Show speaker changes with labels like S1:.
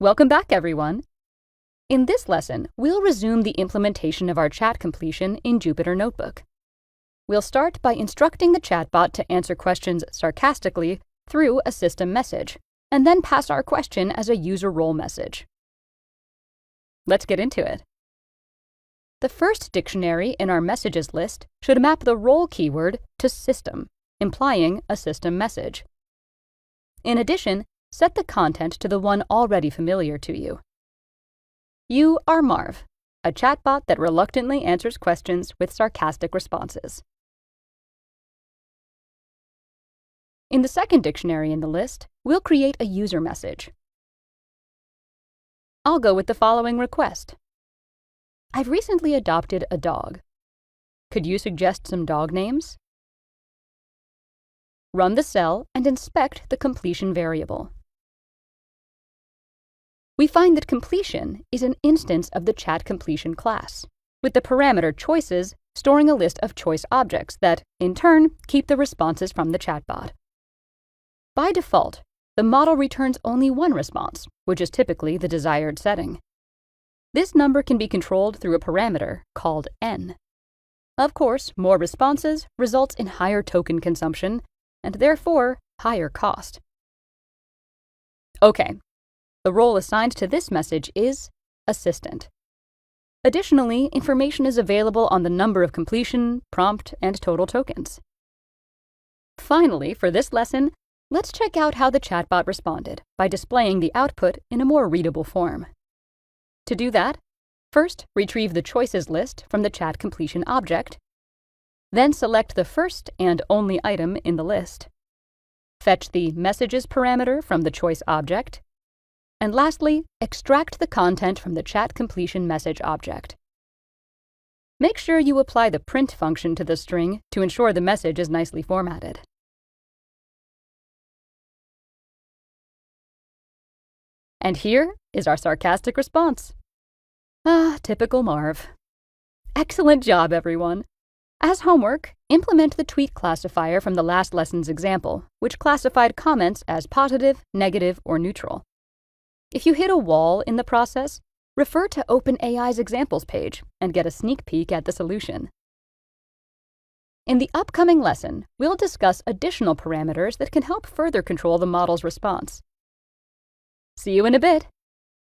S1: Welcome back, everyone. In this lesson, we'll resume the implementation of our chat completion in Jupyter Notebook. We'll start by instructing the chatbot to answer questions sarcastically through a system message, and then pass our question as a user role message. Let's get into it. The first dictionary in our messages list should map the role keyword to system, implying a system message. In addition, set the content to the one already familiar to you. You are Marv, a chatbot that reluctantly answers questions with sarcastic responses. In the second dictionary in the list, we'll create a user message. I'll go with the following request. I've recently adopted a dog. Could you suggest some dog names? Run the cell and inspect the completion variable. We find that completion is an instance of the chat completion class, with the parameter choices storing a list of choice objects that, in turn, keep the responses from the chatbot. By default, the model returns only one response, which is typically the desired setting. This number can be controlled through a parameter called n. Of course, more responses results in higher token consumption, and therefore higher cost. Okay, the role assigned to this message is assistant. Additionally, information is available on the number of completion, prompt, and total tokens. Finally, for this lesson, let's check out how the chatbot responded by displaying the output in a more readable form. To do that, first retrieve the choices list from the chat completion object, then select the first and only item in the list, fetch the messages parameter from the choice object, and lastly, extract the content from the chat completion message object. Make sure you apply the print function to the string to ensure the message is nicely formatted. And here is our sarcastic response. Typical Marv. Excellent job, everyone. As homework, implement the tweet classifier from the last lesson's example, which classified comments as positive, negative, or neutral. If you hit a wall in the process, refer to OpenAI's examples page and get a sneak peek at the solution. In the upcoming lesson, we'll discuss additional parameters that can help further control the model's response. See you in a bit.